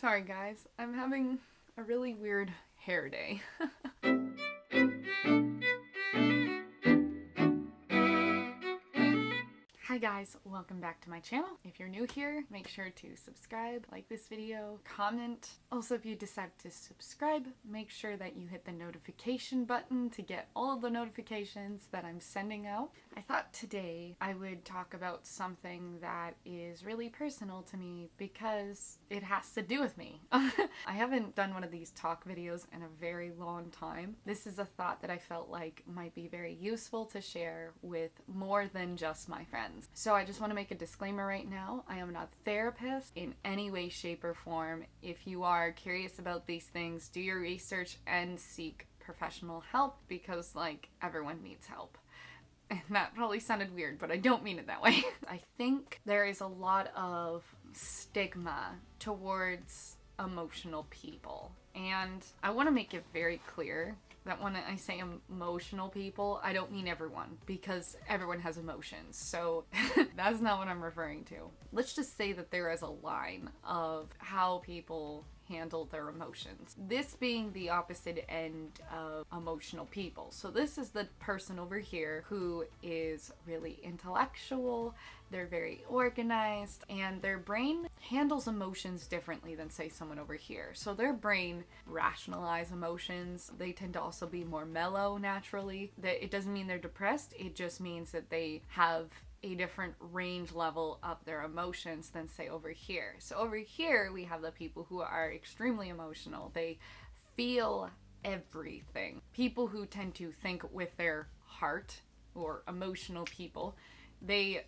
Sorry guys, I'm having a really weird hair day. Hi guys, welcome back to my channel. If you're new here, make sure to subscribe, like this video, comment. Also, if you decide to subscribe, make sure that you hit the notification button to get all of the notifications that I'm sending out. I thought today I would talk about something that is really personal to me because it has to do with me. I haven't done one of these talk videos in a very long time. This is a thought that I felt like might be very useful to share with more than just my friends. So I just want to make a disclaimer right now. I am not a therapist in any way, shape, or form. If you are curious about these things, do your research and seek professional help because, everyone needs help. And that probably sounded weird, but I don't mean it that way. I think there is a lot of stigma towards emotional people. And I want to make it very clear that when I say emotional people, I don't mean everyone, because everyone has emotions. So that's not what I'm referring to. Let's just say that there is a line of how people handle their emotions. This being the opposite end of emotional people. So this is the person over here who is really intellectual, they're very organized, and their brain handles emotions differently than, say, someone over here. So their brain rationalizes emotions. They tend to also be more mellow naturally. That it doesn't mean they're depressed, it just means that they have a different range level of their emotions than, say, over here. So over here we have the people who are extremely emotional. They feel everything. People who tend to think with their heart, or emotional people, they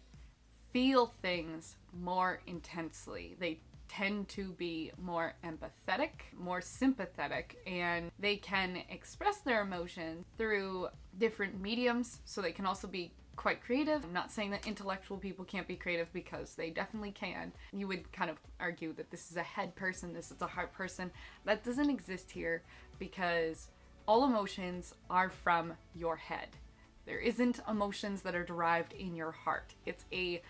feel things more intensely. They tend to be more empathetic, more sympathetic, and they can express their emotions through different mediums, so they can also be quite creative. I'm not saying that intellectual people can't be creative, because they definitely can. You would kind of argue that this is a head person, this is a heart person. That doesn't exist here, because all emotions are from your head. There isn't emotions that are derived in your heart. It's a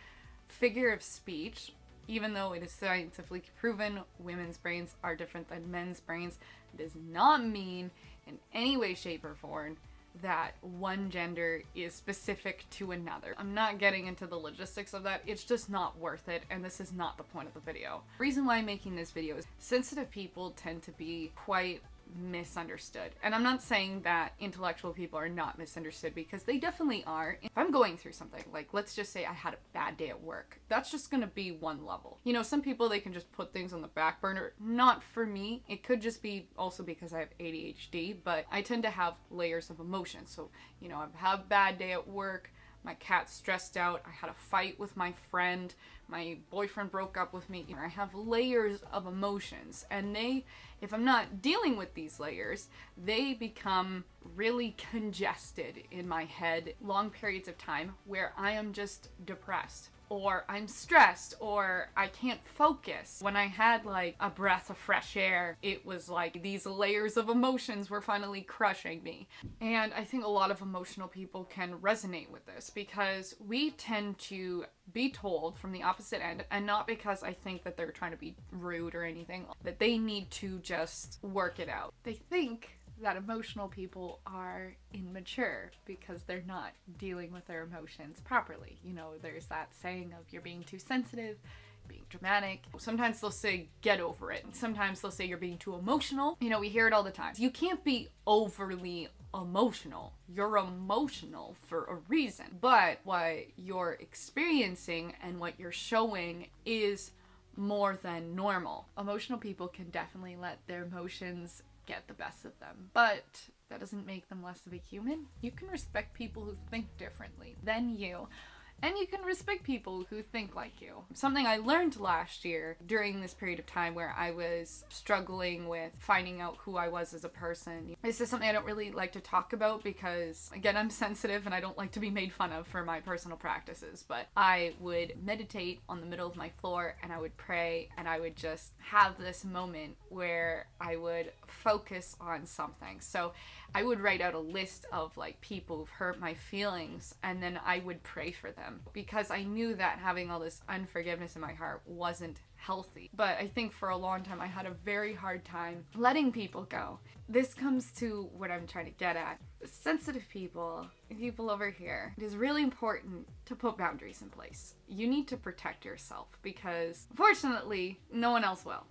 figure of speech. Even though it is scientifically proven women's brains are different than men's brains, it does not mean in any way, shape, or form that one gender is specific to another. I'm not getting into the logistics of that. It's just not worth it, and this is not the point of the video. The reason why I'm making this video is sensitive people tend to be quite misunderstood. And I'm not saying that intellectual people are not misunderstood, because they definitely are. If I'm going through something, like let's just say I had a bad day at work, that's just gonna be one level. You know, some people, they can just put things on the back burner. Not for me. It could just be also because I have ADHD, but I tend to have layers of emotion. So, you know, I've had a bad day at work, my cat's stressed out, I had a fight with my friend, my boyfriend broke up with me. I have layers of emotions, and if I'm not dealing with these layers, they become really congested in my head long periods of time where I am just depressed, or I'm stressed, or I can't focus. When I had a breath of fresh air, it was like these layers of emotions were finally crushing me. And I think a lot of emotional people can resonate with this, because we tend to be told from the opposite end, and not because I think that they're trying to be rude or anything, that they need to just work it out. They think that emotional people are immature because they're not dealing with their emotions properly. You know, there's that saying of you're being too sensitive, being dramatic. Sometimes they'll say, get over it. Sometimes they'll say you're being too emotional. You know, we hear it all the time. You can't be overly emotional. You're emotional for a reason. But what you're experiencing and what you're showing is more than normal. Emotional people can definitely let their emotions get the best of them, but that doesn't make them less of a human. You can respect people who think differently than you, and you can respect people who think like you. Something I learned last year during this period of time where I was struggling with finding out who I was as a person. This is something I don't really like to talk about because, again, I'm sensitive and I don't like to be made fun of for my personal practices, but I would meditate on the middle of my floor and I would pray, and I would just have this moment where I would focus on something. So I would write out a list of people who've hurt my feelings, and then I would pray for them. them because I knew that having all this unforgiveness in my heart wasn't healthy. But I think for a long time I had a very hard time letting people go. This comes to what I'm trying to get at. Sensitive people over here, it is really important to put boundaries in place. You need to protect yourself because unfortunately no one else will.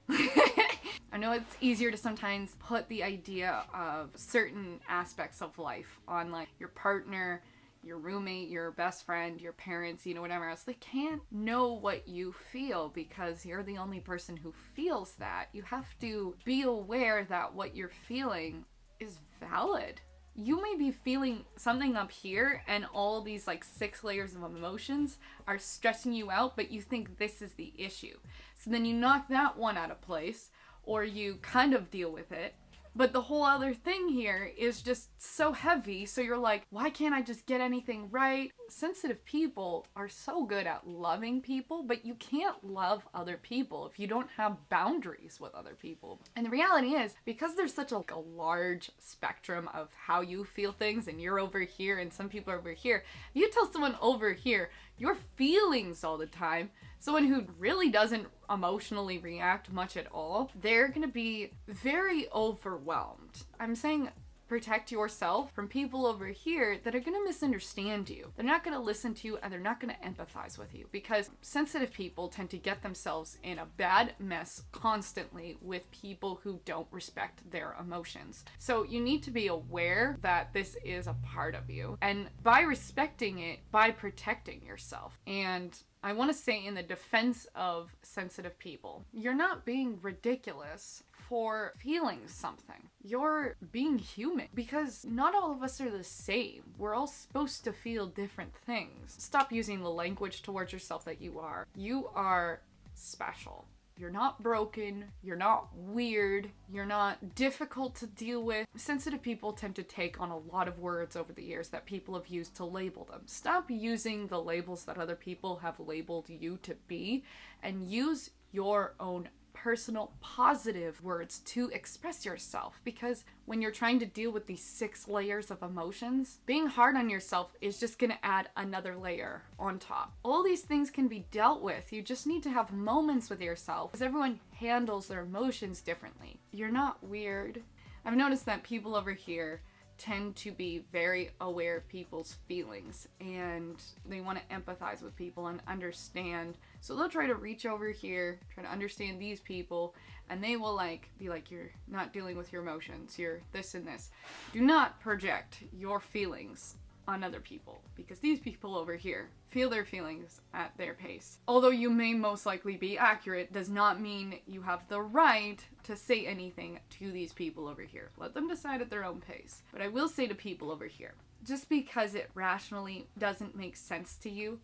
I know it's easier to sometimes put the idea of certain aspects of life on like your partner, your roommate, your best friend, your parents, whatever else. They can't know what you feel because you're the only person who feels that. You have to be aware that what you're feeling is valid. You may be feeling something up here and all these like 6 layers of emotions are stressing you out, but you think this is the issue. So then you knock that one out of place, or you kind of deal with it. But the whole other thing here is just so heavy, so you're like, why can't I just get anything right? Sensitive people are so good at loving people, but you can't love other people if you don't have boundaries with other people. And the reality is, because there's such a large spectrum of how you feel things, and you're over here and some people are over here, if you tell someone over here your feelings all the time, someone who really doesn't emotionally react much at all, they're gonna be very overwhelmed. I'm saying protect yourself from people over here that are gonna misunderstand you. They're not gonna listen to you and they're not gonna empathize with you because sensitive people tend to get themselves in a bad mess constantly with people who don't respect their emotions. So you need to be aware that this is a part of you, and by respecting it, by protecting yourself. And I want to say in the defense of sensitive people, you're not being ridiculous for feeling something. You're being human because not all of us are the same. We're all supposed to feel different things. Stop using the language towards yourself that you are. You are special. You're not broken, you're not weird, you're not difficult to deal with. Sensitive people tend to take on a lot of words over the years that people have used to label them. Stop using the labels that other people have labeled you to be and use your own personal positive words to express yourself, because when you're trying to deal with these 6 layers of emotions, being hard on yourself is just going to add another layer on top. All these things can be dealt with. You just need to have moments with yourself because everyone handles their emotions differently. You're not weird. I've noticed that people over here tend to be very aware of people's feelings and they want to empathize with people and understand. So they'll try to reach over here, try to understand these people, and they will be like, you're not dealing with your emotions, you're this and this. Do not project your feelings on other people because these people over here feel their feelings at their pace. Although you may most likely be accurate, does not mean you have the right to say anything to these people over here. Let them decide at their own pace. But I will say to people over here, just because it rationally doesn't make sense to you,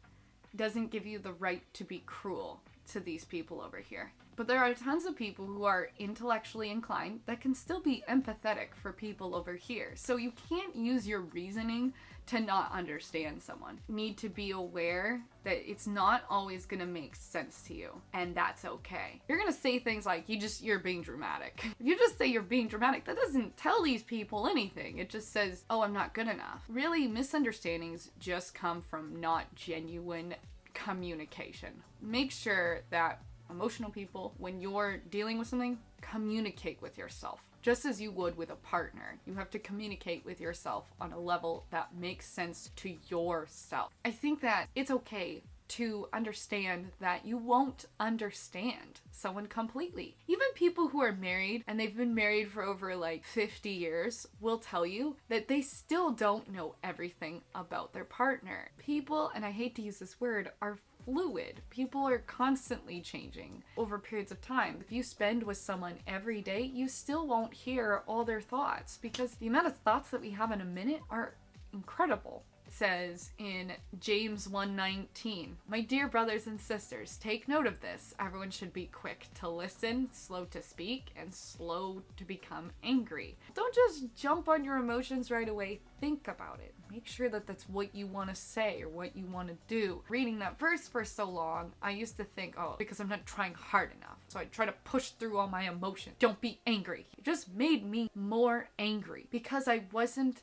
doesn't give you the right to be cruel to these people over here. But there are tons of people who are intellectually inclined that can still be empathetic for people over here. So you can't use your reasoning to not understand someone. You need to be aware that it's not always gonna make sense to you, and that's okay. You're gonna say things like, you're being dramatic. If you just say you're being dramatic, that doesn't tell these people anything. It just says, oh, I'm not good enough. Really, misunderstandings just come from not genuine communication. Make sure that emotional people, when you're dealing with something, communicate with yourself. Just as you would with a partner, you have to communicate with yourself on a level that makes sense to yourself. I think that it's okay to understand that you won't understand someone completely. Even people who are married and they've been married for over 50 years will tell you that they still don't know everything about their partner. People, and I hate to use this word, are fluid. People are constantly changing over periods of time. If you spend with someone every day, you still won't hear all their thoughts because the amount of thoughts that we have in a minute are incredible. Says in James 1:19, my dear brothers and sisters, take note of this. Everyone should be quick to listen, slow to speak, and slow to become angry. Don't just jump on your emotions right away. Think about it. Make sure that that's what you want to say or what you want to do. Reading that verse for so long, I used to think, oh, because I'm not trying hard enough. So I try to push through all my emotion. Don't be angry. It just made me more angry because I wasn't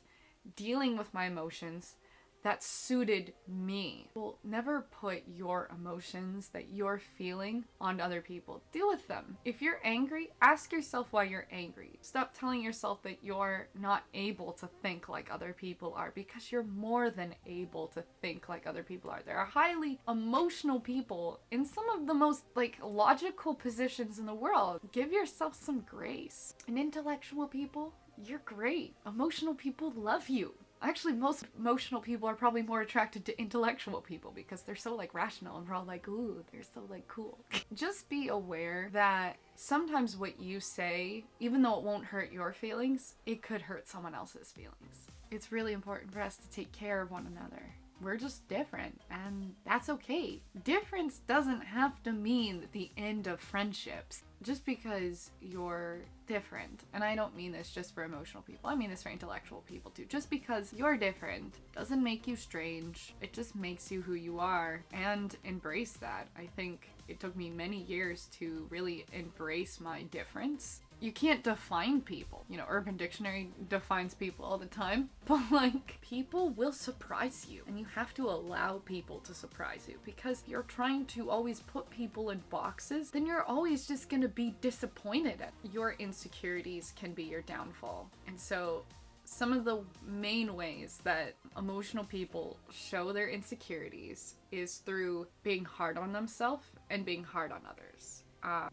dealing with my emotions that suited me. Well, never put your emotions that you're feeling on other people. Deal with them. If you're angry, ask yourself why you're angry. Stop telling yourself that you're not able to think like other people are, because you're more than able to think like other people are. There are highly emotional people in some of the most logical positions in the world. Give yourself some grace. And intellectual people, you're great. Emotional people love you. Actually, most emotional people are probably more attracted to intellectual people because they're so rational and we're all ooh, they're so cool. Just be aware that sometimes what you say, even though it won't hurt your feelings, it could hurt someone else's feelings. It's really important for us to take care of one another. We're just different, and that's okay. Difference doesn't have to mean the end of friendships. Just because you're different, and I don't mean this just for emotional people, I mean this for intellectual people too. Just because you're different doesn't make you strange. It just makes you who you are, and embrace that. I think it took me many years to really embrace my difference. You can't define people. Urban Dictionary defines people all the time, but people will surprise you, and you have to allow people to surprise you, because you're trying to always put people in boxes, then you're always just gonna be disappointed at your insecurities can be your downfall. And so some of the main ways that emotional people show their insecurities is through being hard on themselves and being hard on others.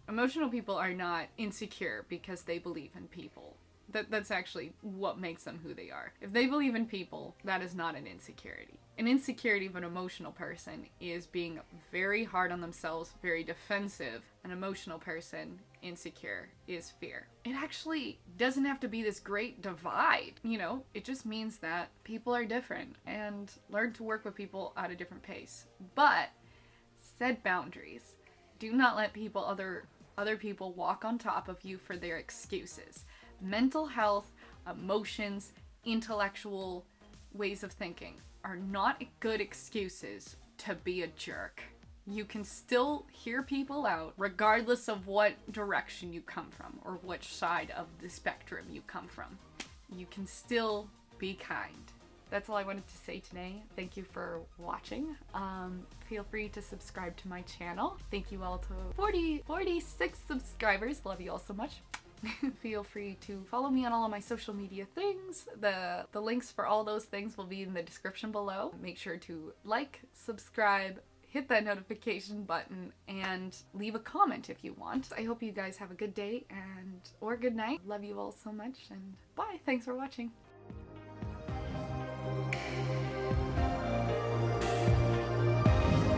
Emotional people are not insecure because they believe in people. That's actually what makes them who they are. If they believe in people, that is not an insecurity. An insecurity of an emotional person is being very hard on themselves, very defensive. An emotional person, insecure, is fear. It actually doesn't have to be this great divide, it just means that people are different and learn to work with people at a different pace. But set boundaries. Do not let other people walk on top of you for their excuses. Mental health, emotions, intellectual ways of thinking are not good excuses to be a jerk. You can still hear people out regardless of what direction you come from or which side of the spectrum you come from. You can still be kind. That's all I wanted to say today. Thank you for watching. Feel free to subscribe to my channel. Thank you all to 46 subscribers. Love you all so much. Feel free to follow me on all of my social media things. The links for all those things will be in the description below. Make sure to subscribe, hit that notification button, and leave a comment if you want. I hope you guys have a good day or good night. Love you all so much, and bye. Thanks for watching.